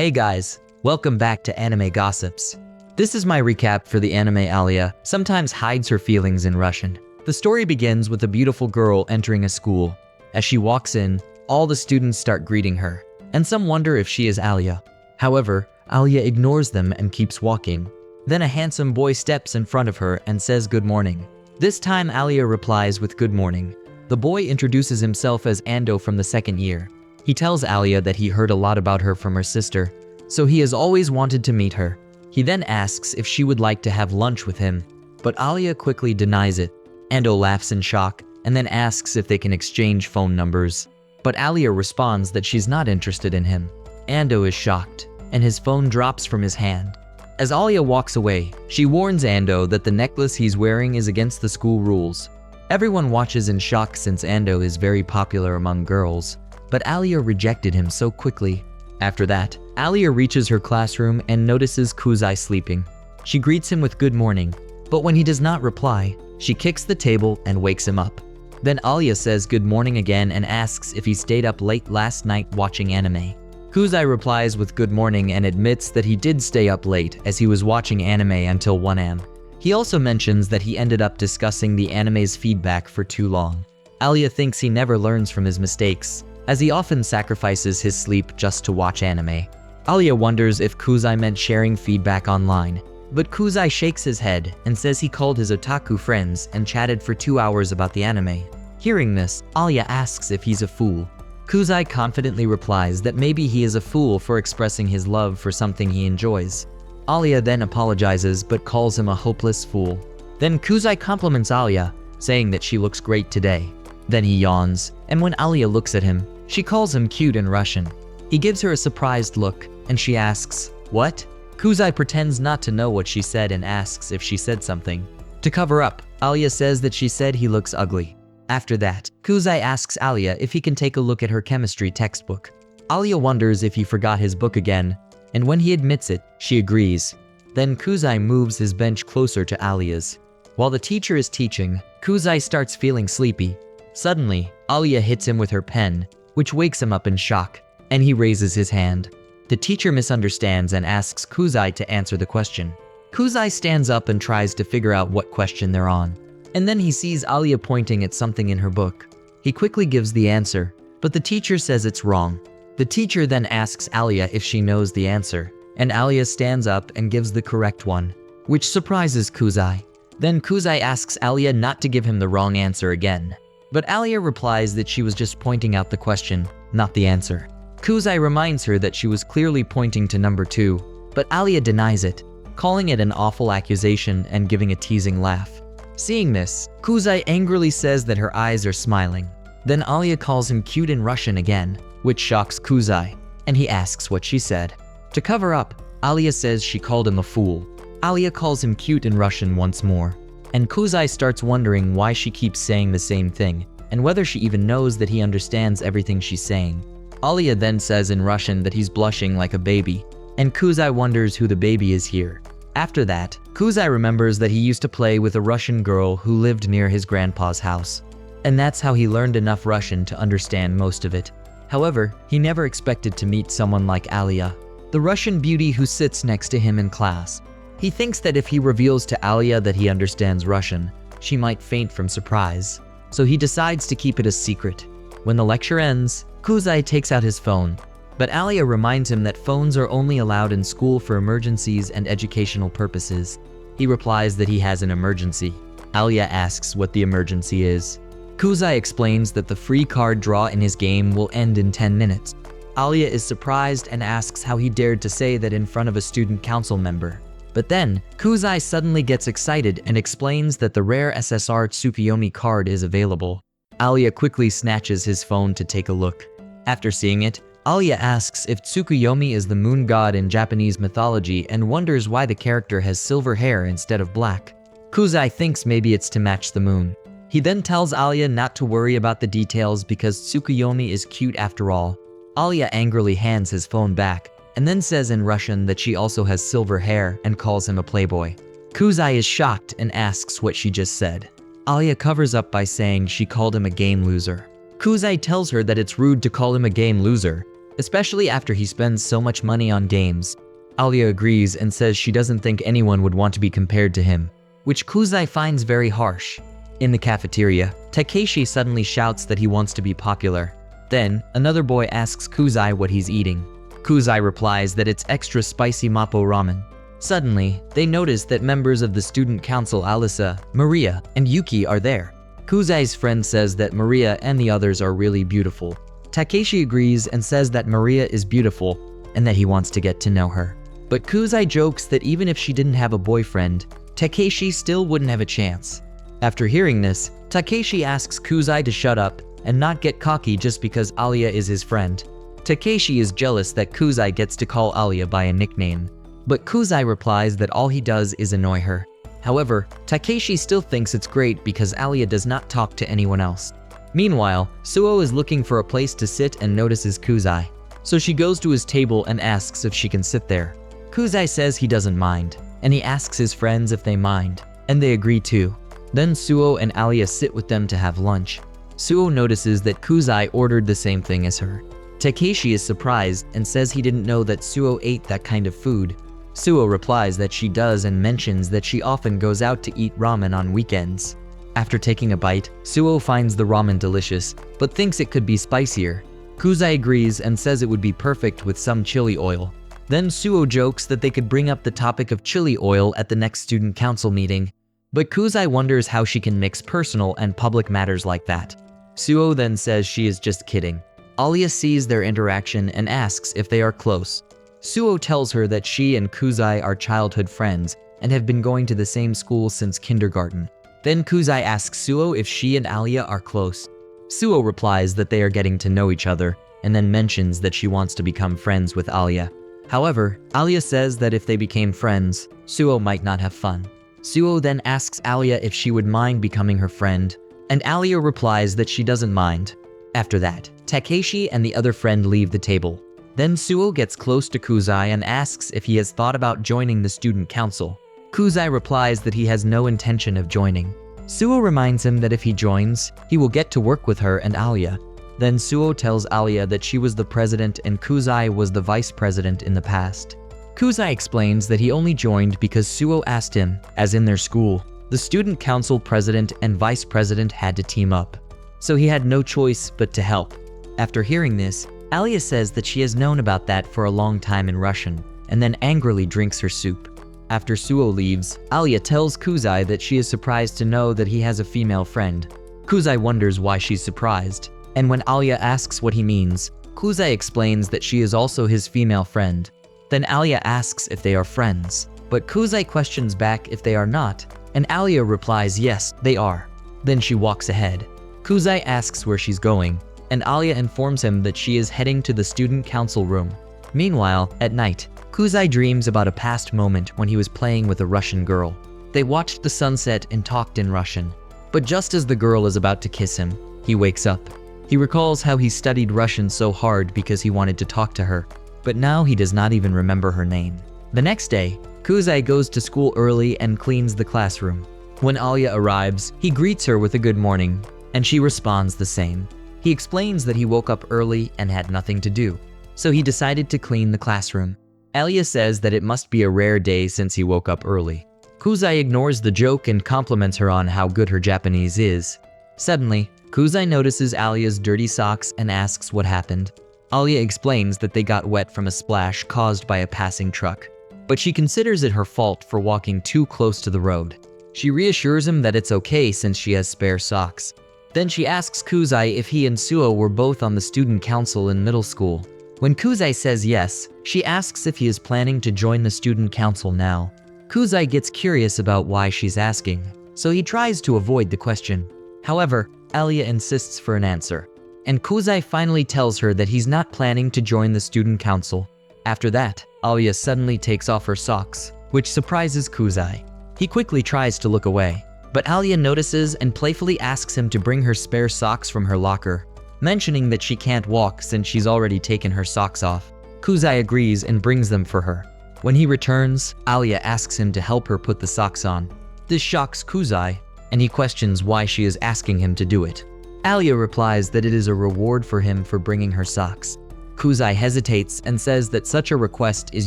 Hey guys, welcome back to Anime Gossips. This is my recap for the anime Alya sometimes hides her feelings in Russian. The story begins with a beautiful girl entering a school. As she walks in, all the students start greeting her, and some wonder if she is Alya. However, Alya ignores them and keeps walking. Then a handsome boy steps in front of her and says good morning. This time Alya replies with good morning. The boy introduces himself as Ando from the second year. He tells Alya that he heard a lot about her from her sister, so he has always wanted to meet her. He then asks if she would like to have lunch with him, but Alya quickly denies it. Ando laughs in shock and then asks if they can exchange phone numbers. But Alya responds that she's not interested in him. Ando is shocked, and his phone drops from his hand. As Alya walks away, she warns Ando that the necklace he's wearing is against the school rules. Everyone watches in shock since Ando is very popular among girls, but Alya rejected him so quickly. After that, Alya reaches her classroom and notices Kuuzei sleeping. She greets him with good morning, but when he does not reply, she kicks the table and wakes him up. Then Alya says good morning again and asks if he stayed up late last night watching anime. Kuuzei replies with good morning and admits that he did stay up late as he was watching anime until 1 am. He also mentions that he ended up discussing the anime's feedback for too long. Alya thinks he never learns from his mistakes, as he often sacrifices his sleep just to watch anime. Alya wonders if Kuuzei meant sharing feedback online, but Kuuzei shakes his head and says he called his otaku friends and chatted for 2 hours about the anime. Hearing this, Alya asks if he's a fool. Kuuzei confidently replies that maybe he is a fool for expressing his love for something he enjoys. Alya then apologizes but calls him a hopeless fool. Then Kuuzei compliments Alya, saying that she looks great today. Then he yawns, and when Alya looks at him, she calls him cute in Russian. He gives her a surprised look, and she asks, "What?" Kuuzei pretends not to know what she said and asks if she said something. To cover up, Alya says that she said he looks ugly. After that, Kuuzei asks Alya if he can take a look at her chemistry textbook. Alya wonders if he forgot his book again, and when he admits it, she agrees. Then Kuuzei moves his bench closer to Alya's. While the teacher is teaching, Kuuzei starts feeling sleepy. Suddenly, Alya hits him with her pen, which wakes him up in shock, and he raises his hand. The teacher misunderstands and asks Kuuzei to answer the question. Kuuzei stands up and tries to figure out what question they're on. And then he sees Alya pointing at something in her book. He quickly gives the answer, but the teacher says it's wrong. The teacher then asks Alya if she knows the answer, and Alya stands up and gives the correct one, which surprises Kuuzei. Then Kuuzei asks Alya not to give him the wrong answer again. But Alya replies that she was just pointing out the question, not the answer. Kuuzei reminds her that she was clearly pointing to number 2, but Alya denies it, calling it an awful accusation and giving a teasing laugh. Seeing this, Kuuzei angrily says that her eyes are smiling. Then Alya calls him cute in Russian again, which shocks Kuuzei, and he asks what she said. To cover up, Alya says she called him a fool. Alya calls him cute in Russian once more, and Kuuzei starts wondering why she keeps saying the same thing, and whether she even knows that he understands everything she's saying. Alya then says in Russian that he's blushing like a baby, and Kuuzei wonders who the baby is here. After that, Kuuzei remembers that he used to play with a Russian girl who lived near his grandpa's house, and that's how he learned enough Russian to understand most of it. However, he never expected to meet someone like Alya, the Russian beauty who sits next to him in class. He thinks that if he reveals to Alya that he understands Russian, she might faint from surprise, so he decides to keep it a secret. When the lecture ends, Kuuzei takes out his phone, but Alya reminds him that phones are only allowed in school for emergencies and educational purposes. He replies that he has an emergency. Alya asks what the emergency is. Kuuzei explains that the free card draw in his game will end in 10 minutes. Alya is surprised and asks how he dared to say that in front of a student council member. But then, Kuuzei suddenly gets excited and explains that the rare SSR Tsukuyomi card is available. Alya quickly snatches his phone to take a look. After seeing it, Alya asks if Tsukuyomi is the moon god in Japanese mythology and wonders why the character has silver hair instead of black. Kuuzei thinks maybe it's to match the moon. He then tells Alya not to worry about the details because Tsukuyomi is cute after all. Alya angrily hands his phone back, and then says in Russian that she also has silver hair and calls him a playboy. Kuuzei is shocked and asks what she just said. Alya covers up by saying she called him a game loser. Kuuzei tells her that it's rude to call him a game loser, especially after he spends so much money on games. Alya agrees and says she doesn't think anyone would want to be compared to him, which Kuuzei finds very harsh. In the cafeteria, Takeshi suddenly shouts that he wants to be popular. Then, another boy asks Kuuzei what he's eating. Kuuzei replies that it's extra spicy Mappo ramen. Suddenly, they notice that members of the student council Alisa, Maria, and Yuki are there. Kuuzei's friend says that Maria and the others are really beautiful. Takeshi agrees and says that Maria is beautiful and that he wants to get to know her. But Kuuzei jokes that even if she didn't have a boyfriend, Takeshi still wouldn't have a chance. After hearing this, Takeshi asks Kuuzei to shut up and not get cocky just because Alya is his friend. Takeshi is jealous that Kuuzei gets to call Alya by a nickname, but Kuuzei replies that all he does is annoy her. However, Takeshi still thinks it's great because Alya does not talk to anyone else. Meanwhile, Suo is looking for a place to sit and notices Kuuzei. So she goes to his table and asks if she can sit there. Kuuzei says he doesn't mind, and he asks his friends if they mind, and they agree too. Then Suo and Alya sit with them to have lunch. Suo notices that Kuuzei ordered the same thing as her. Takeshi is surprised and says he didn't know that Suo ate that kind of food. Suo replies that she does and mentions that she often goes out to eat ramen on weekends. After taking a bite, Suo finds the ramen delicious, but thinks it could be spicier. Kuuzei agrees and says it would be perfect with some chili oil. Then Suo jokes that they could bring up the topic of chili oil at the next student council meeting. But Kuuzei wonders how she can mix personal and public matters like that. Suo then says she is just kidding. Alya sees their interaction and asks if they are close. Suo tells her that she and Kuuzei are childhood friends and have been going to the same school since kindergarten. Then Kuuzei asks Suo if she and Alya are close. Suo replies that they are getting to know each other and then mentions that she wants to become friends with Alya. However, Alya says that if they became friends, Suo might not have fun. Suo then asks Alya if she would mind becoming her friend, and Alya replies that she doesn't mind. After that, Takeshi and the other friend leave the table. Then Suo gets close to Kuuzei and asks if he has thought about joining the student council. Kuuzei replies that he has no intention of joining. Suo reminds him that if he joins, he will get to work with her and Alya. Then Suo tells Alya that she was the president and Kuuzei was the vice president in the past. Kuuzei explains that he only joined because Suo asked him, as in their school, the student council president and vice president had to team up. So he had no choice but to help. After hearing this, Alya says that she has known about that for a long time in Russian, and then angrily drinks her soup. After Suo leaves, Alya tells Kuuzei that she is surprised to know that he has a female friend. Kuuzei wonders why she's surprised, and when Alya asks what he means, Kuuzei explains that she is also his female friend. Then Alya asks if they are friends, but Kuuzei questions back if they are not, and Alya replies yes, they are. Then she walks ahead. Kuuzei asks where she's going, and Alya informs him that she is heading to the student council room. Meanwhile, at night, Kuuzei dreams about a past moment when he was playing with a Russian girl. They watched the sunset and talked in Russian. But just as the girl is about to kiss him, he wakes up. He recalls how he studied Russian so hard because he wanted to talk to her, but now he does not even remember her name. The next day, Kuuzei goes to school early and cleans the classroom. When Alya arrives, he greets her with a good morning, and she responds the same. He explains that he woke up early and had nothing to do, so he decided to clean the classroom. Alya says that it must be a rare day since he woke up early. Kuuzei ignores the joke and compliments her on how good her Japanese is. Suddenly, Kuuzei notices Alya's dirty socks and asks what happened. Alya explains that they got wet from a splash caused by a passing truck, but she considers it her fault for walking too close to the road. She reassures him that it's okay since she has spare socks. Then she asks Kuuzei if he and Suo were both on the student council in middle school. When Kuuzei says yes, she asks if he is planning to join the student council now. Kuuzei gets curious about why she's asking, so he tries to avoid the question. However, Alya insists for an answer, and Kuuzei finally tells her that he's not planning to join the student council. After that, Alya suddenly takes off her socks, which surprises Kuuzei. He quickly tries to look away, but Alya notices and playfully asks him to bring her spare socks from her locker, mentioning that she can't walk since she's already taken her socks off. Kuuzei agrees and brings them for her. When he returns, Alya asks him to help her put the socks on. This shocks Kuuzei, and he questions why she is asking him to do it. Alya replies that it is a reward for him for bringing her socks. Kuuzei hesitates and says that such a request is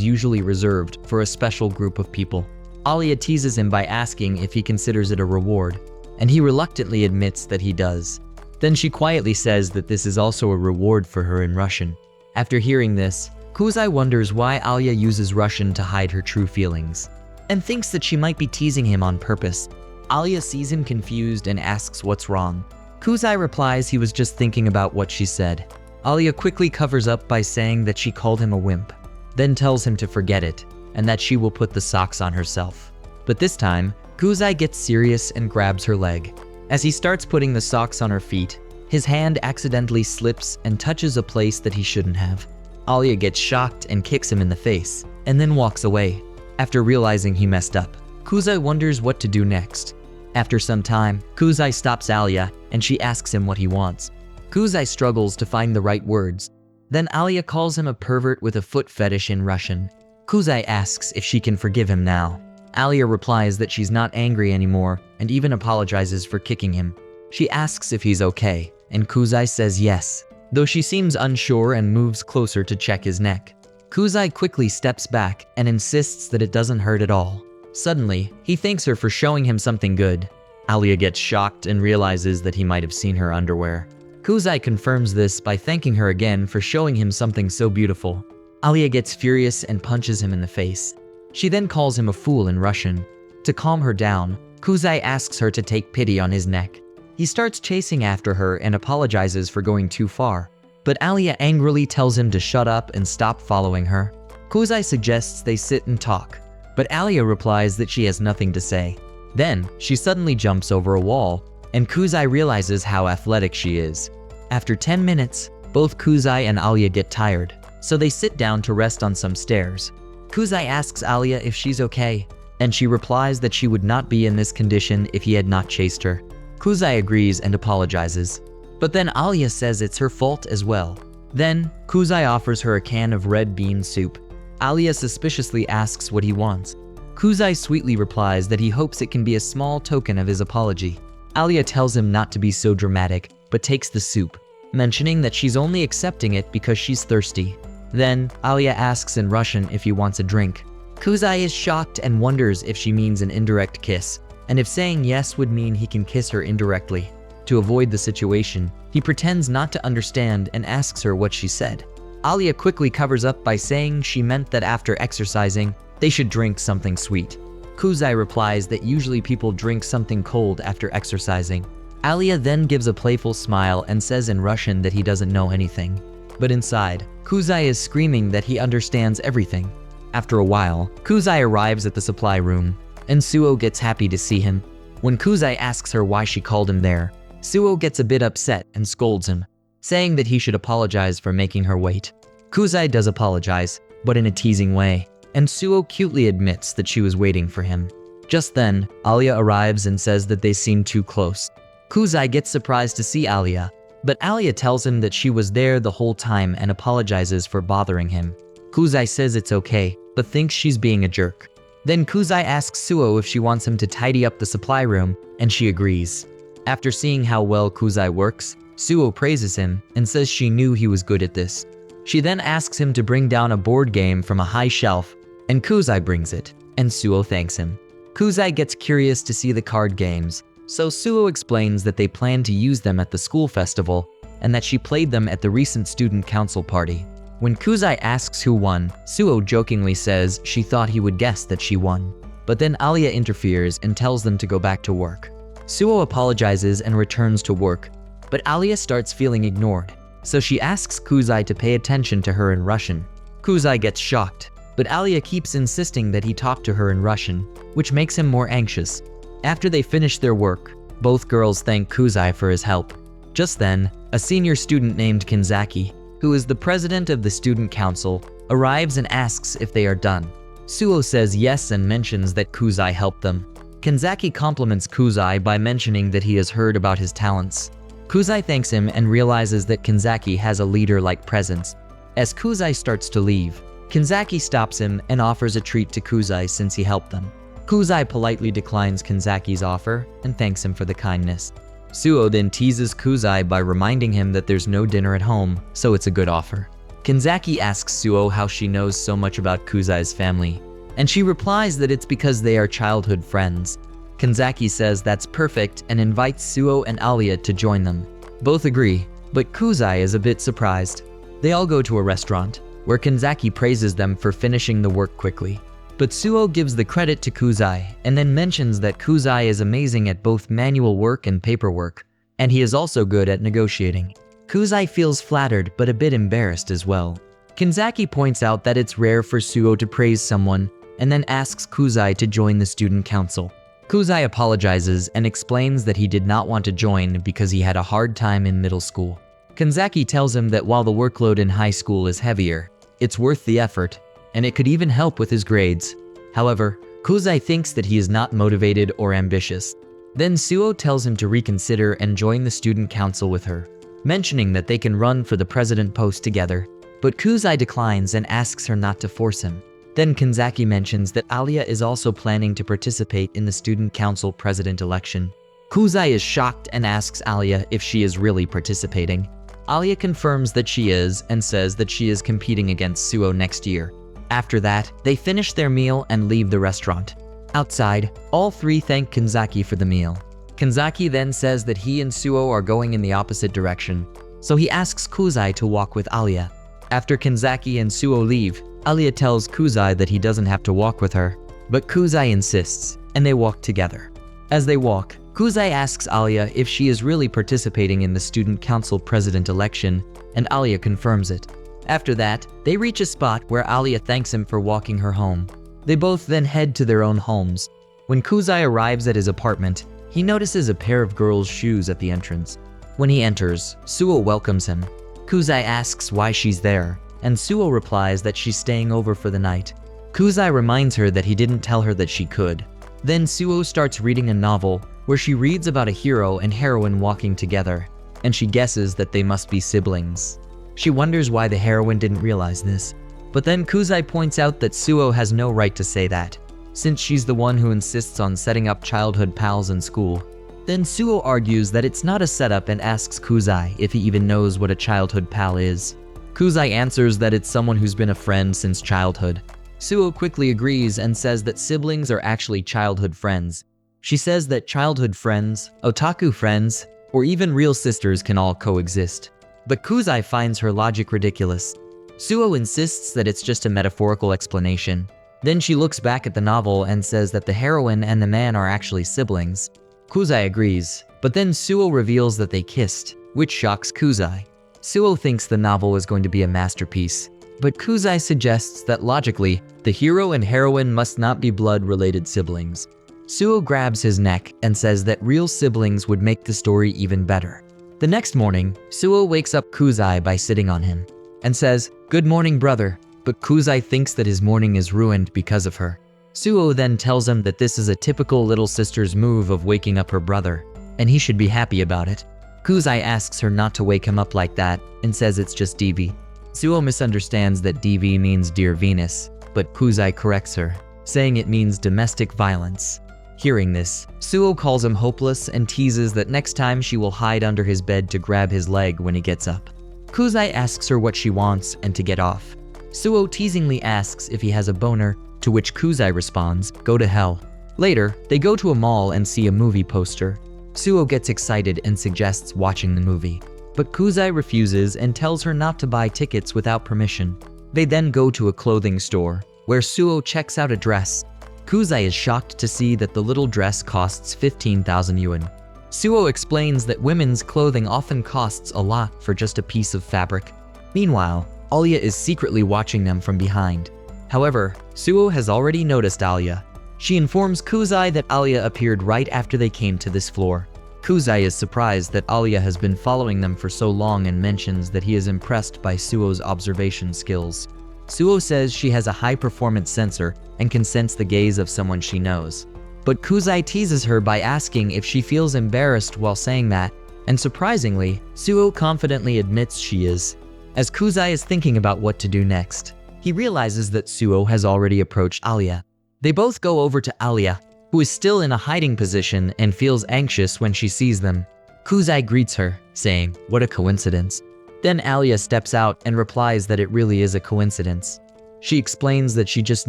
usually reserved for a special group of people. Alya teases him by asking if he considers it a reward, and he reluctantly admits that he does. Then she quietly says that this is also a reward for her in Russian. After hearing this, Kuuzei wonders why Alya uses Russian to hide her true feelings, and thinks that she might be teasing him on purpose. Alya sees him confused and asks what's wrong. Kuuzei replies he was just thinking about what she said. Alya quickly covers up by saying that she called him a wimp, then tells him to forget it, and that she will put the socks on herself. But this time, Kuuzei gets serious and grabs her leg. As he starts putting the socks on her feet, his hand accidentally slips and touches a place that he shouldn't have. Alya gets shocked and kicks him in the face, and then walks away. After realizing he messed up, Kuuzei wonders what to do next. After some time, Kuuzei stops Alya, and she asks him what he wants. Kuuzei struggles to find the right words. Then Alya calls him a pervert with a foot fetish in Russian. Kuuzei asks if she can forgive him now. Alya replies that she's not angry anymore and even apologizes for kicking him. She asks if he's okay, and Kuuzei says yes, though she seems unsure and moves closer to check his neck. Kuuzei quickly steps back and insists that it doesn't hurt at all. Suddenly, he thanks her for showing him something good. Alya gets shocked and realizes that he might have seen her underwear. Kuuzei confirms this by thanking her again for showing him something so beautiful. Alya gets furious and punches him in the face. She then calls him a fool in Russian. To calm her down, Kuuzei asks her to take pity on his neck. He starts chasing after her and apologizes for going too far, but Alya angrily tells him to shut up and stop following her. Kuuzei suggests they sit and talk, but Alya replies that she has nothing to say. Then, she suddenly jumps over a wall, and Kuuzei realizes how athletic she is. After 10 minutes, both Kuuzei and Alya get tired, so they sit down to rest on some stairs. Kuuzei asks Alya if she's okay, and she replies that she would not be in this condition if he had not chased her. Kuuzei agrees and apologizes, but then Alya says it's her fault as well. Then, Kuuzei offers her a can of red bean soup. Alya suspiciously asks what he wants. Kuuzei sweetly replies that he hopes it can be a small token of his apology. Alya tells him not to be so dramatic, but takes the soup, mentioning that she's only accepting it because she's thirsty. Then, Alya asks in Russian if he wants a drink. Kuuzei is shocked and wonders if she means an indirect kiss, and if saying yes would mean he can kiss her indirectly. To avoid the situation, he pretends not to understand and asks her what she said. Alya quickly covers up by saying she meant that after exercising, they should drink something sweet. Kuuzei replies that usually people drink something cold after exercising. Alya then gives a playful smile and says in Russian that he doesn't know anything. But inside, Kuuzei is screaming that he understands everything. After a while, Kuuzei arrives at the supply room, and Suo gets happy to see him. When Kuuzei asks her why she called him there, Suo gets a bit upset and scolds him, saying that he should apologize for making her wait. Kuuzei does apologize, but in a teasing way, and Suo cutely admits that she was waiting for him. Just then, Alya arrives and says that they seem too close. Kuuzei gets surprised to see Alya, but Alya tells him that she was there the whole time and apologizes for bothering him. Kuuzei says it's okay, but thinks she's being a jerk. Then Kuuzei asks Suo if she wants him to tidy up the supply room, and she agrees. After seeing how well Kuuzei works, Suo praises him and says she knew he was good at this. She then asks him to bring down a board game from a high shelf, and Kuuzei brings it, and Suo thanks him. Kuuzei gets curious to see the card games, so Suo explains that they plan to use them at the school festival and that she played them at the recent student council party. When Kuuzei asks who won, Suo jokingly says she thought he would guess that she won. But then Alya interferes and tells them to go back to work. Suo apologizes and returns to work, but Alya starts feeling ignored, so she asks Kuuzei to pay attention to her in Russian. Kuuzei gets shocked, but Alya keeps insisting that he talk to her in Russian, which makes him more anxious. After they finish their work, both girls thank Kuuzei for his help. Just then, a senior student named Kanzaki, who is the president of the student council, arrives and asks if they are done. Suo says yes and mentions that Kuuzei helped them. Kanzaki compliments Kuuzei by mentioning that he has heard about his talents. Kuuzei thanks him and realizes that Kanzaki has a leader-like presence. As Kuuzei starts to leave, Kanzaki stops him and offers a treat to Kuuzei since he helped them. Kuuzei politely declines Kanzaki's offer and thanks him for the kindness. Suo then teases Kuuzei by reminding him that there's no dinner at home, so it's a good offer. Kanzaki asks Suo how she knows so much about Kuuzei's family, and she replies that it's because they are childhood friends. Kanzaki says that's perfect and invites Suo and Alya to join them. Both agree, but Kuuzei is a bit surprised. They all go to a restaurant, where Kanzaki praises them for finishing the work quickly. But Suo gives the credit to Kuuzei and then mentions that Kuuzei is amazing at both manual work and paperwork, and he is also good at negotiating. Kuuzei feels flattered but a bit embarrassed as well. Kanzaki points out that it's rare for Suo to praise someone and then asks Kuuzei to join the student council. Kuuzei apologizes and explains that he did not want to join because he had a hard time in middle school. Kanzaki tells him that while the workload in high school is heavier, it's worth the effort, and it could even help with his grades. However, Kuuzei thinks that he is not motivated or ambitious. Then Suo tells him to reconsider and join the student council with her, mentioning that they can run for the president post together. But Kuuzei declines and asks her not to force him. Then Kanzaki mentions that Alya is also planning to participate in the student council president election. Kuuzei is shocked and asks Alya if she is really participating. Alya confirms that she is and says that she is competing against Suo next year. After that, they finish their meal and leave the restaurant. Outside, all three thank Kanzaki for the meal. Kanzaki then says that he and Suo are going in the opposite direction, so he asks Kuuzei to walk with Alya. After Kanzaki and Suo leave, Alya tells Kuuzei that he doesn't have to walk with her, but Kuuzei insists, and they walk together. As they walk, Kuuzei asks Alya if she is really participating in the student council president election, and Alya confirms it. After that, they reach a spot where Alya thanks him for walking her home. They both then head to their own homes. When Kuuzei arrives at his apartment, he notices a pair of girls' shoes at the entrance. When he enters, Suo welcomes him. Kuuzei asks why she's there, and Suo replies that she's staying over for the night. Kuuzei reminds her that he didn't tell her that she could. Then Suo starts reading a novel where she reads about a hero and heroine walking together, and she guesses that they must be siblings. She wonders why the heroine didn't realize this. But then Kuuzei points out that Suo has no right to say that, since she's the one who insists on setting up childhood pals in school. Then Suo argues that it's not a setup and asks Kuuzei if he even knows what a childhood pal is. Kuuzei answers that it's someone who's been a friend since childhood. Suo quickly agrees and says that siblings are actually childhood friends. She says that childhood friends, otaku friends, or even real sisters can all coexist. But Kuuzei finds her logic ridiculous. Suo insists that it's just a metaphorical explanation. Then she looks back at the novel and says that the heroine and the man are actually siblings. Kuuzei agrees, but then Suo reveals that they kissed, which shocks Kuuzei. Suo thinks the novel is going to be a masterpiece, but Kuuzei suggests that logically, the hero and heroine must not be blood-related siblings. Suo grabs his neck and says that real siblings would make the story even better. The next morning, Suo wakes up Kuuzei by sitting on him and says, "Good morning, brother," but Kuuzei thinks that his morning is ruined because of her. Suo then tells him that this is a typical little sister's move of waking up her brother, and he should be happy about it. Kuuzei asks her not to wake him up like that and says it's just DV. Suo misunderstands that DV means Dear Venus, but Kuuzei corrects her, saying it means domestic violence. Hearing this, Suo calls him hopeless and teases that next time she will hide under his bed to grab his leg when he gets up. Kuuzei asks her what she wants and to get off. Suo teasingly asks if he has a boner, to which Kuuzei responds, "Go to hell." Later, they go to a mall and see a movie poster. Suo gets excited and suggests watching the movie, but Kuuzei refuses and tells her not to buy tickets without permission. They then go to a clothing store, where Suo checks out a dress. Kuuzei is shocked to see that the little dress costs 15,000 yuan. Suo explains that women's clothing often costs a lot for just a piece of fabric. Meanwhile, Alya is secretly watching them from behind. However, Suo has already noticed Alya. She informs Kuuzei that Alya appeared right after they came to this floor. Kuuzei is surprised that Alya has been following them for so long and mentions that he is impressed by Suo's observation skills. Suo says she has a high-performance sensor and can sense the gaze of someone she knows. But Kuuzei teases her by asking if she feels embarrassed while saying that, and surprisingly, Suo confidently admits she is. As Kuuzei is thinking about what to do next, he realizes that Suo has already approached Alya. They both go over to Alya, who is still in a hiding position and feels anxious when she sees them. Kuuzei greets her, saying, "What a coincidence." Then Alya steps out and replies that it really is a coincidence. She explains that she just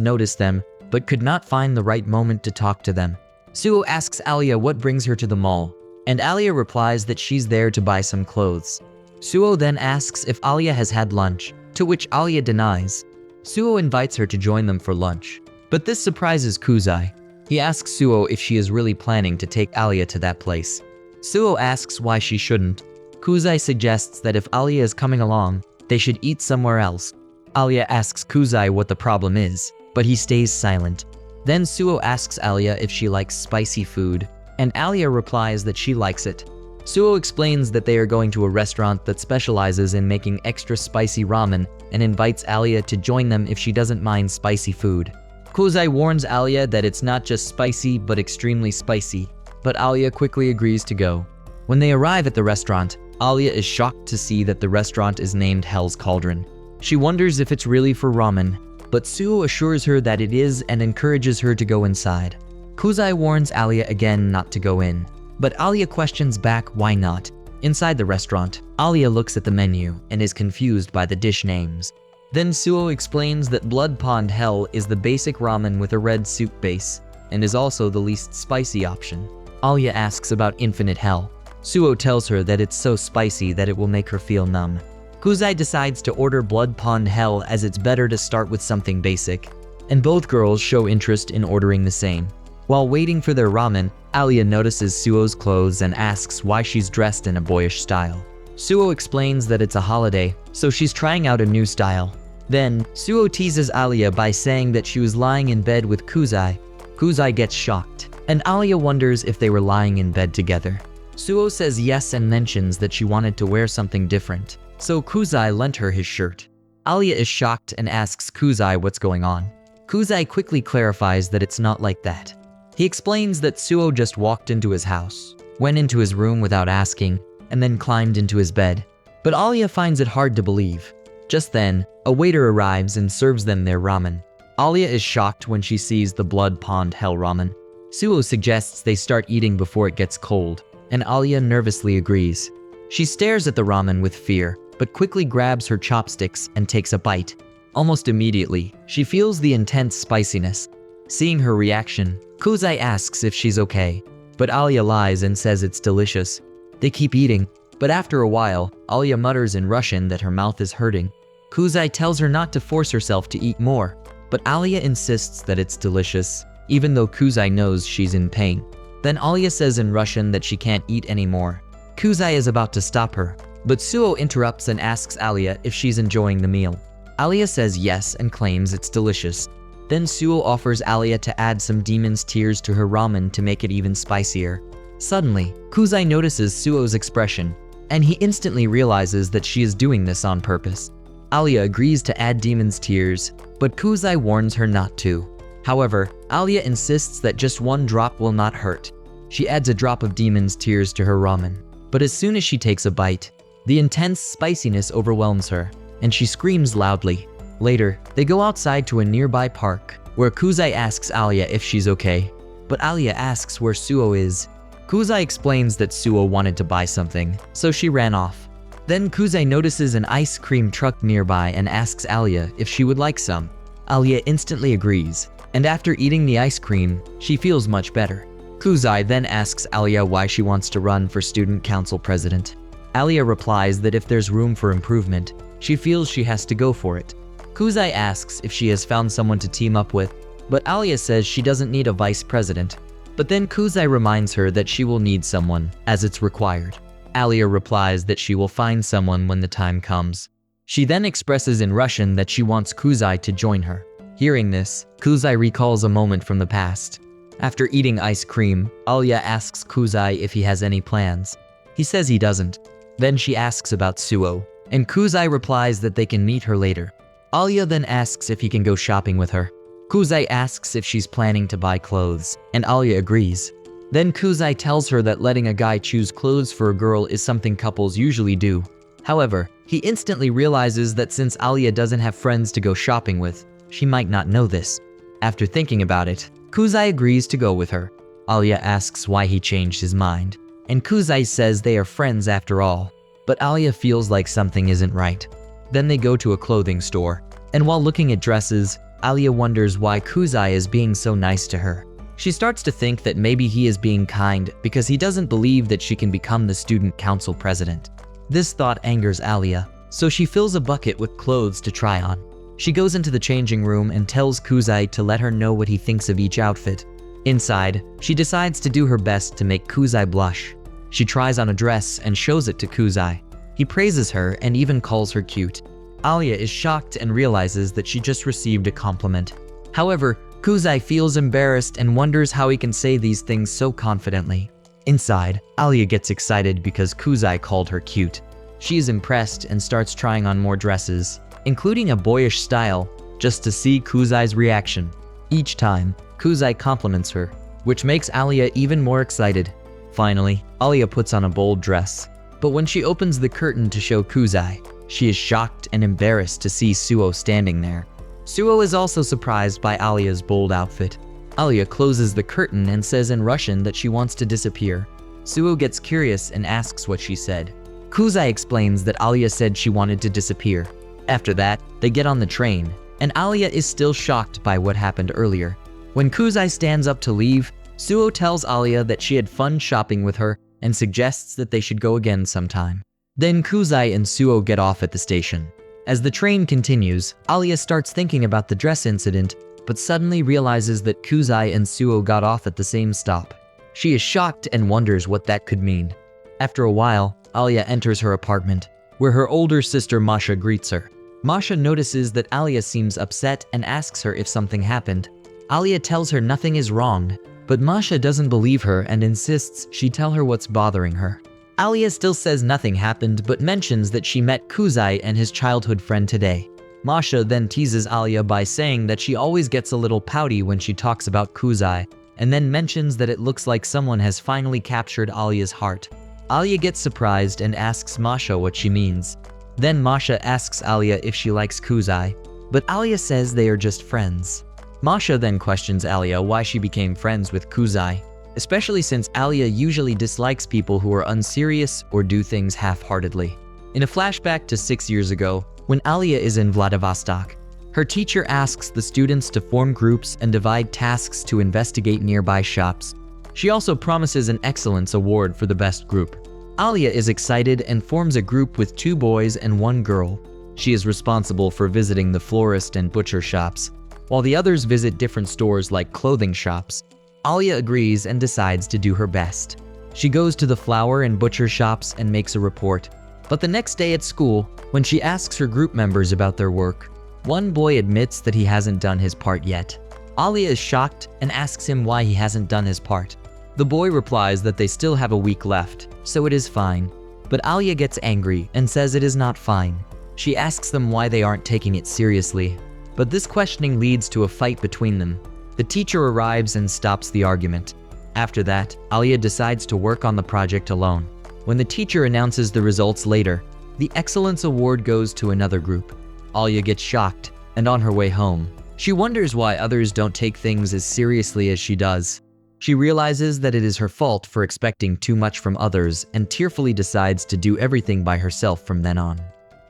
noticed them, but could not find the right moment to talk to them. Suo asks Alya what brings her to the mall, and Alya replies that she's there to buy some clothes. Suo then asks if Alya has had lunch, to which Alya denies. Suo invites her to join them for lunch, but this surprises Kuuzei. He asks Suo if she is really planning to take Alya to that place. Suo asks why she shouldn't. Kuuzei suggests that if Alya is coming along, they should eat somewhere else. Alya asks Kuuzei what the problem is, but he stays silent. Then Suo asks Alya if she likes spicy food, and Alya replies that she likes it. Suo explains that they are going to a restaurant that specializes in making extra spicy ramen and invites Alya to join them if she doesn't mind spicy food. Kuuzei warns Alya that it's not just spicy but extremely spicy, but Alya quickly agrees to go. When they arrive at the restaurant, Alya is shocked to see that the restaurant is named Hell's Cauldron. She wonders if it's really for ramen, but Suo assures her that it is and encourages her to go inside. Kuuzei warns Alya again not to go in, but Alya questions back why not. Inside the restaurant, Alya looks at the menu and is confused by the dish names. Then Suo explains that Blood Pond Hell is the basic ramen with a red soup base, and is also the least spicy option. Alya asks about Infinite Hell. Suo tells her that it's so spicy that it will make her feel numb. Kuuzei decides to order Blood Pond Hell as it's better to start with something basic, and both girls show interest in ordering the same. While waiting for their ramen, Alya notices Suo's clothes and asks why she's dressed in a boyish style. Suo explains that it's a holiday, so she's trying out a new style. Then, Suo teases Alya by saying that she was lying in bed with Kuuzei. Kuuzei gets shocked, and Alya wonders if they were lying in bed together. Suo says yes and mentions that she wanted to wear something different, so Kuuzei lent her his shirt. Alya is shocked and asks Kuuzei what's going on. Kuuzei quickly clarifies that it's not like that. He explains that Suo just walked into his house, went into his room without asking, and then climbed into his bed. But Alya finds it hard to believe. Just then, a waiter arrives and serves them their ramen. Alya is shocked when she sees the Blood Pond Hell ramen. Suo suggests they start eating before it gets cold, and Alya nervously agrees. She stares at the ramen with fear, but quickly grabs her chopsticks and takes a bite. Almost immediately, she feels the intense spiciness. Seeing her reaction, Kuuzei asks if she's okay, but Alya lies and says it's delicious. They keep eating, but after a while, Alya mutters in Russian that her mouth is hurting. Kuuzei tells her not to force herself to eat more, but Alya insists that it's delicious, even though Kuuzei knows she's in pain. Then Alya says in Russian that she can't eat anymore. Kuuzei is about to stop her, but Suo interrupts and asks Alya if she's enjoying the meal. Alya says yes and claims it's delicious. Then Suo offers Alya to add some demon's tears to her ramen to make it even spicier. Suddenly, Kuuzei notices Suo's expression, and he instantly realizes that she is doing this on purpose. Alya agrees to add demon's tears, but Kuuzei warns her not to. However, Alya insists that just one drop will not hurt. She adds a drop of demon's tears to her ramen, but as soon as she takes a bite, the intense spiciness overwhelms her, and she screams loudly. Later, they go outside to a nearby park, where Kuuzei asks Alya if she's okay, but Alya asks where Suo is. Kuuzei explains that Suo wanted to buy something, so she ran off. Then Kuuzei notices an ice cream truck nearby and asks Alya if she would like some. Alya instantly agrees, and after eating the ice cream, she feels much better. Kuuzei then asks Alya why she wants to run for student council president. Alya replies that if there's room for improvement, she feels she has to go for it. Kuuzei asks if she has found someone to team up with, but Alya says she doesn't need a vice president. But then Kuuzei reminds her that she will need someone, as it's required. Alya replies that she will find someone when the time comes. She then expresses in Russian that she wants Kuuzei to join her. Hearing this, Kuuzei recalls a moment from the past. After eating ice cream, Alya asks Kuuzei if he has any plans. He says he doesn't. Then she asks about Suo, and Kuuzei replies that they can meet her later. Alya then asks if he can go shopping with her. Kuuzei asks if she's planning to buy clothes, and Alya agrees. Then Kuuzei tells her that letting a guy choose clothes for a girl is something couples usually do. However, he instantly realizes that since Alya doesn't have friends to go shopping with, she might not know this. After thinking about it, Kuuzei agrees to go with her. Alya asks why he changed his mind, and Kuuzei says they are friends after all. but Alya feels like something isn't right. Then they go to a clothing store, and while looking at dresses, Alya wonders why Kuuzei is being so nice to her. She starts to think that maybe he is being kind because he doesn't believe that she can become the student council president. This thought angers Alya, so she fills a bucket with clothes to try on. She goes into the changing room and tells Kuuzei to let her know what he thinks of each outfit. Inside, she decides to do her best to make Kuuzei blush. She tries on a dress and shows it to Kuuzei. He praises her and even calls her cute. Alya is shocked and realizes that she just received a compliment. However, Kuuzei feels embarrassed and wonders how he can say these things so confidently. Inside, Alya gets excited because Kuuzei called her cute. She is impressed and starts trying on more dresses, including a boyish style, just to see Kuuzei's reaction. Each time, Kuuzei compliments her, which makes Alya even more excited. Finally, Alya puts on a bold dress, but when she opens the curtain to show Kuuzei, she is shocked and embarrassed to see Suo standing there. Suo is also surprised by Alya's bold outfit. Alya closes the curtain and says in Russian that she wants to disappear. Suo gets curious and asks what she said. Kuuzei explains that Alya said she wanted to disappear. After that, they get on the train, and Alya is still shocked by what happened earlier. When Kuuzei stands up to leave, Suo tells Alya that she had fun shopping with her and suggests that they should go again sometime. Then Kuuzei and Suo get off at the station. As the train continues, Alya starts thinking about the dress incident, but suddenly realizes that Kuuzei and Suo got off at the same stop. She is shocked and wonders what that could mean. After a while, Alya enters her apartment, where her older sister Masha greets her. Masha notices that Alya seems upset and asks her if something happened. Alya tells her nothing is wrong, but Masha doesn't believe her and insists she tell her what's bothering her. Alya still says nothing happened but mentions that she met Kuuzei and his childhood friend today. Masha then teases Alya by saying that she always gets a little pouty when she talks about Kuuzei, and then mentions that it looks like someone has finally captured Alya's heart. Alya gets surprised and asks Masha what she means. Then Masha asks Alya if she likes Kuuzei, but Alya says they are just friends. Masha then questions Alya why she became friends with Kuuzei, especially since Alya usually dislikes people who are unserious or do things half-heartedly. In a flashback to 6 years ago, when Alya is in Vladivostok, her teacher asks the students to form groups and divide tasks to investigate nearby shops. She also promises an excellence award for the best group. Alya is excited and forms a group with 2 boys and 1 girl. She is responsible for visiting the florist and butcher shops, while the others visit different stores like clothing shops. Alya agrees and decides to do her best. She goes to the flower and butcher shops and makes a report. But the next day at school, when she asks her group members about their work, one boy admits that he hasn't done his part yet. Alya is shocked and asks him why he hasn't done his part. The boy replies that they still have a week left, so it is fine. But Alya gets angry and says it is not fine. She asks them why they aren't taking it seriously, but this questioning leads to a fight between them. The teacher arrives and stops the argument. After that, Alya decides to work on the project alone. When the teacher announces the results later, the Excellence Award goes to another group. Alya gets shocked, and on her way home, she wonders why others don't take things as seriously as she does. She realizes that it is her fault for expecting too much from others and tearfully decides to do everything by herself from then on.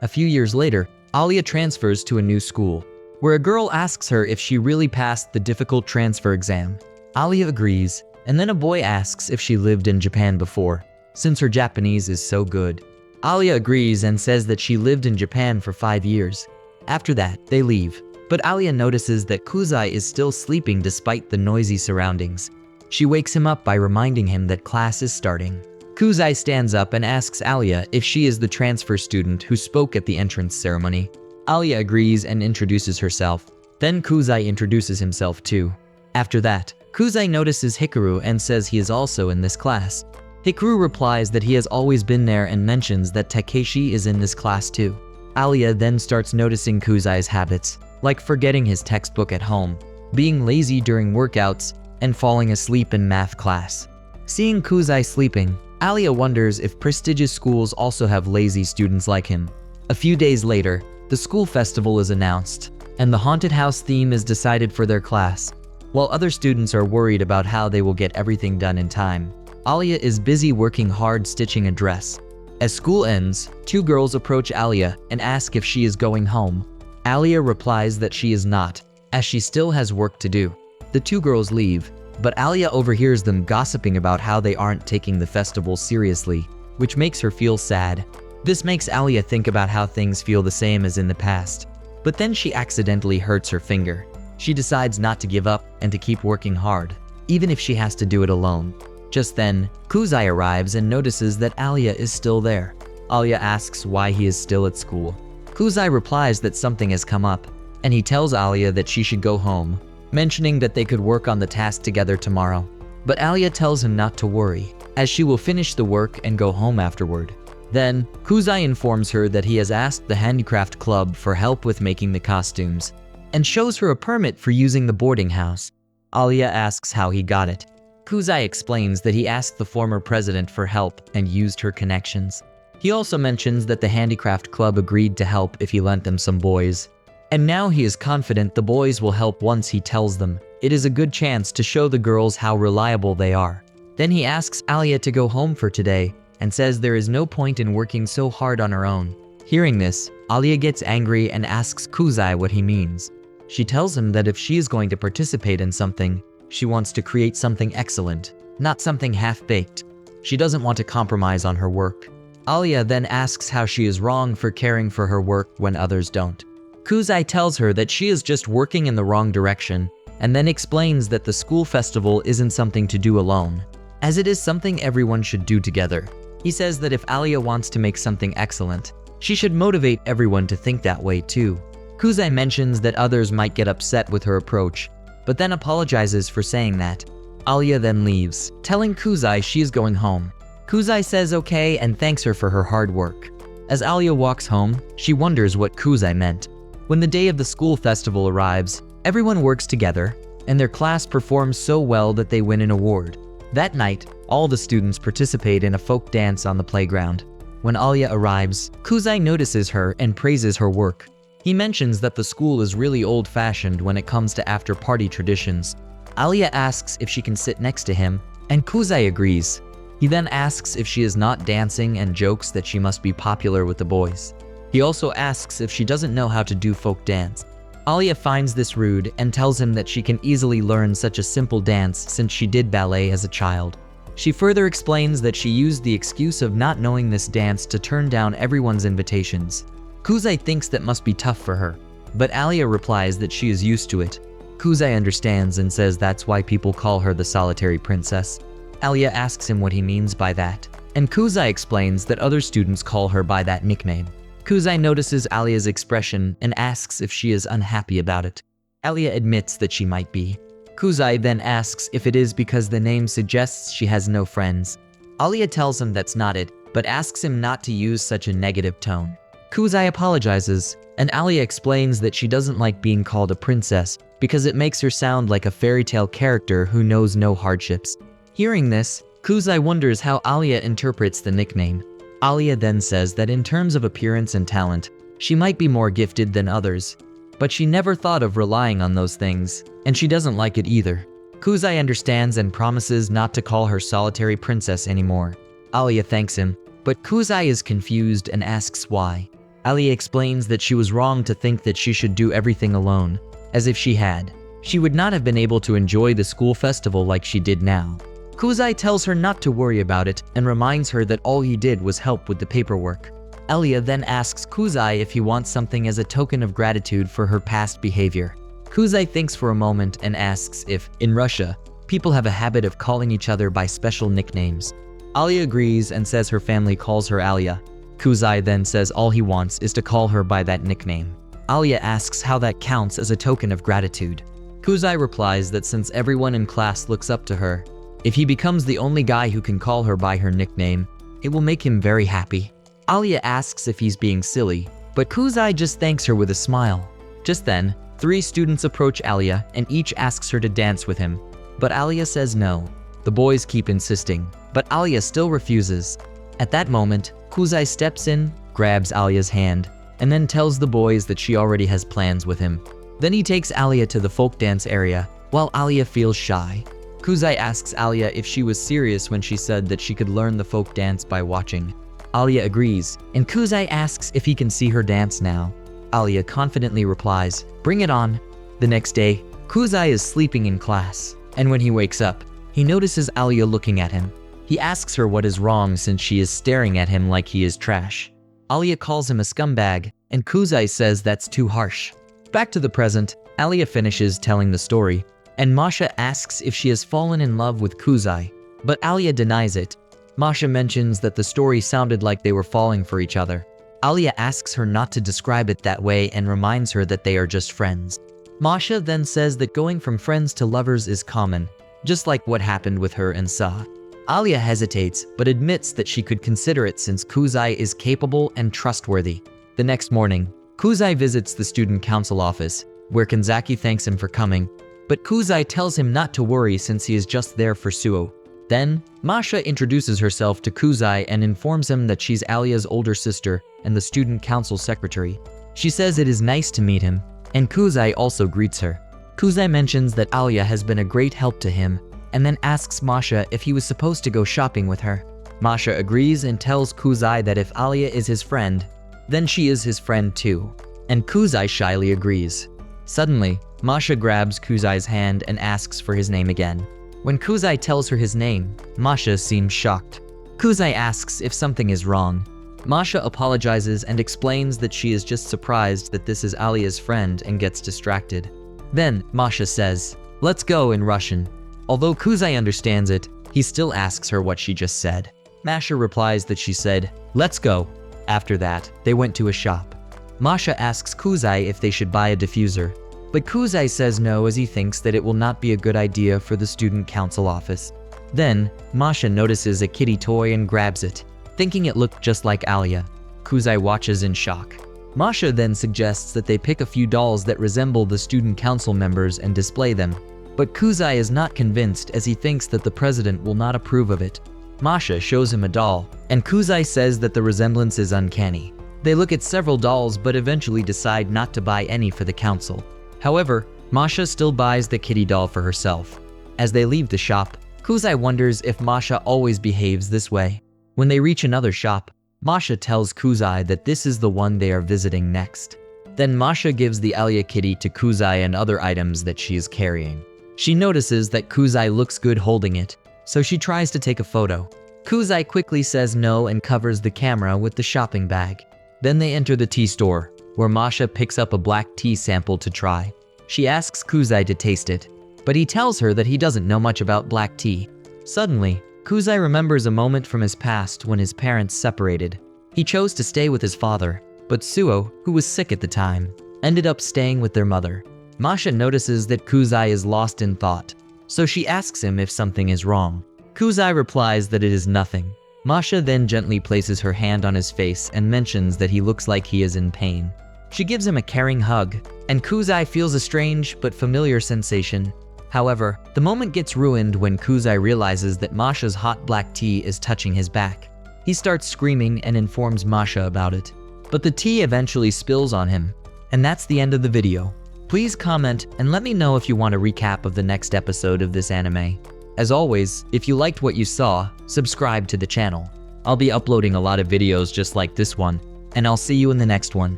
A few years later, Alya transfers to a new school, where a girl asks her if she really passed the difficult transfer exam. Alya agrees, and then a boy asks if she lived in Japan before, since her Japanese is so good. Alya agrees and says that she lived in Japan for 5 years. After that, they leave, but Alya notices that Kuuzei is still sleeping despite the noisy surroundings. She wakes him up by reminding him that class is starting. Kuuzei stands up and asks Alya if she is the transfer student who spoke at the entrance ceremony. Alya agrees and introduces herself. Then Kuuzei introduces himself too. After that, Kuuzei notices Hikaru and says he is also in this class. Hikaru replies that he has always been there and mentions that Takeshi is in this class too. Alya then starts noticing Kuuzei's habits, like forgetting his textbook at home, being lazy during workouts, and falling asleep in math class. Seeing Kuuzei sleeping, Alya wonders if prestigious schools also have lazy students like him. A few days later, the school festival is announced, and the haunted house theme is decided for their class. While other students are worried about how they will get everything done in time, Alya is busy working hard stitching a dress. As school ends, two girls approach Alya and ask if she is going home. Alya replies that she is not, as she still has work to do. The two girls leave, but Alya overhears them gossiping about how they aren't taking the festival seriously, which makes her feel sad. This makes Alya think about how things feel the same as in the past. But then she accidentally hurts her finger. She decides not to give up and to keep working hard, even if she has to do it alone. Just then, Kuuzei arrives and notices that Alya is still there. Alya asks why he is still at school. Kuuzei replies that something has come up, and he tells Alya that she should go home, mentioning that they could work on the task together tomorrow. But Alya tells him not to worry, as she will finish the work and go home afterward. Then, Kuuzei informs her that he has asked the handicraft club for help with making the costumes, and shows her a permit for using the boarding house. Alya asks how he got it. Kuuzei explains that he asked the former president for help and used her connections. He also mentions that the handicraft club agreed to help if he lent them some boys. And now he is confident the boys will help once he tells them. It is a good chance to show the girls how reliable they are. Then he asks Alya to go home for today and says there is no point in working so hard on her own. Hearing this, Alya gets angry and asks Kuuzei what he means. She tells him that if she is going to participate in something, she wants to create something excellent, not something half-baked. She doesn't want to compromise on her work. Alya then asks how she is wrong for caring for her work when others don't. Kuuzei tells her that she is just working in the wrong direction, and then explains that the school festival isn't something to do alone, as it is something everyone should do together. He says that if Alya wants to make something excellent, she should motivate everyone to think that way too. Kuuzei mentions that others might get upset with her approach, but then apologizes for saying that. Alya then leaves, telling Kuuzei she is going home. Kuuzei says okay and thanks her for her hard work. As Alya walks home, she wonders what Kuuzei meant. When the day of the school festival arrives, everyone works together, and their class performs so well that they win an award. That night, all the students participate in a folk dance on the playground. When Alya arrives, Kuuzei notices her and praises her work. He mentions that the school is really old-fashioned when it comes to after-party traditions. Alya asks if she can sit next to him, and Kuuzei agrees. He then asks if she is not dancing and jokes that she must be popular with the boys. He also asks if she doesn't know how to do folk dance. Alya finds this rude and tells him that she can easily learn such a simple dance since she did ballet as a child. She further explains that she used the excuse of not knowing this dance to turn down everyone's invitations. Kuuzei thinks that must be tough for her, but Alya replies that she is used to it. Kuuzei understands and says that's why people call her the solitary princess. Alya asks him what he means by that, and Kuuzei explains that other students call her by that nickname. Kuuzei notices Alya's expression and asks if she is unhappy about it. Alya admits that she might be. Kuuzei then asks if it is because the name suggests she has no friends. Alya tells him that's not it, but asks him not to use such a negative tone. Kuuzei apologizes, and Alya explains that she doesn't like being called a princess because it makes her sound like a fairy tale character who knows no hardships. Hearing this, Kuuzei wonders how Alya interprets the nickname. Alya then says that in terms of appearance and talent, she might be more gifted than others, but she never thought of relying on those things, and she doesn't like it either. Kuuzei understands and promises not to call her solitary princess anymore. Alya thanks him, but Kuuzei is confused and asks why. Alya explains that she was wrong to think that she should do everything alone, as if she had. She would not have been able to enjoy the school festival like she did now. Kuuzei tells her not to worry about it and reminds her that all he did was help with the paperwork. Alya then asks Kuuzei if he wants something as a token of gratitude for her past behavior. Kuuzei thinks for a moment and asks if, in Russia, people have a habit of calling each other by special nicknames. Alya agrees and says her family calls her Alya. Kuuzei then says all he wants is to call her by that nickname. Alya asks how that counts as a token of gratitude. Kuuzei replies that since everyone in class looks up to her, if he becomes the only guy who can call her by her nickname, it will make him very happy. Alya asks if he's being silly, but Kuuzei just thanks her with a smile. Just then, 3 students approach Alya and each asks her to dance with him, but Alya says no. The boys keep insisting, but Alya still refuses. At that moment, Kuuzei steps in, grabs Alya's hand, and then tells the boys that she already has plans with him. Then he takes Alya to the folk dance area, while Alya feels shy. Kuuzei asks Alya if she was serious when she said that she could learn the folk dance by watching. Alya agrees, and Kuuzei asks if he can see her dance now. Alya confidently replies, "Bring it on." The next day, Kuuzei is sleeping in class, and when he wakes up, he notices Alya looking at him. He asks her what is wrong since she is staring at him like he is trash. Alya calls him a scumbag, and Kuuzei says that's too harsh. Back to the present, Alya finishes telling the story, and Masha asks if she has fallen in love with Kuuzei, but Alya denies it. Masha mentions that the story sounded like they were falling for each other. Alya asks her not to describe it that way and reminds her that they are just friends. Masha then says that going from friends to lovers is common, just like what happened with her and Sa. Alya hesitates, but admits that she could consider it since Kuuzei is capable and trustworthy. The next morning, Kuuzei visits the student council office, where Kanzaki thanks him for coming, but Kuuzei tells him not to worry since he is just there for Suo. Then, Masha introduces herself to Kuuzei and informs him that she's Alya's older sister and the student council secretary. She says it is nice to meet him, and Kuuzei also greets her. Kuuzei mentions that Alya has been a great help to him, and then asks Masha if he was supposed to go shopping with her. Masha agrees and tells Kuuzei that if Alya is his friend, then she is his friend too, and Kuuzei shyly agrees. Suddenly, Masha grabs Kuuzei's hand and asks for his name again. When Kuuzei tells her his name, Masha seems shocked. Kuuzei asks if something is wrong. Masha apologizes and explains that she is just surprised that this is Alya's friend and gets distracted. Then, Masha says, "Let's go" in Russian. Although Kuuzei understands it, he still asks her what she just said. Masha replies that she said, "Let's go." After that, they went to a shop. Masha asks Kuuzei if they should buy a diffuser, but Kuuzei says no as he thinks that it will not be a good idea for the student council office. Then, Masha notices a kitty toy and grabs it, thinking it looked just like Alya. Kuuzei watches in shock. Masha then suggests that they pick a few dolls that resemble the student council members and display them, but Kuuzei is not convinced as he thinks that the president will not approve of it. Masha shows him a doll, and Kuuzei says that the resemblance is uncanny. They look at several dolls but eventually decide not to buy any for the council. However, Masha still buys the kitty doll for herself. As they leave the shop, Kuuzei wonders if Masha always behaves this way. When they reach another shop, Masha tells Kuuzei that this is the one they are visiting next. Then Masha gives the Alya kitty to Kuuzei and other items that she is carrying. She notices that Kuuzei looks good holding it, so she tries to take a photo. Kuuzei quickly says no and covers the camera with the shopping bag. Then they enter the tea store, where Masha picks up a black tea sample to try. She asks Kuuzei to taste it, but he tells her that he doesn't know much about black tea. Suddenly, Kuuzei remembers a moment from his past when his parents separated. He chose to stay with his father, but Suo, who was sick at the time, ended up staying with their mother. Masha notices that Kuuzei is lost in thought, so she asks him if something is wrong. Kuuzei replies that it is nothing. Masha then gently places her hand on his face and mentions that he looks like he is in pain. She gives him a caring hug, and Kuuzei feels a strange but familiar sensation. However, the moment gets ruined when Kuuzei realizes that Masha's hot black tea is touching his back. He starts screaming and informs Masha about it, but the tea eventually spills on him. And that's the end of the video. Please comment and let me know if you want a recap of the next episode of this anime. As always, if you liked what you saw, subscribe to the channel. I'll be uploading a lot of videos just like this one, and I'll see you in the next one.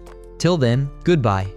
Till then, goodbye.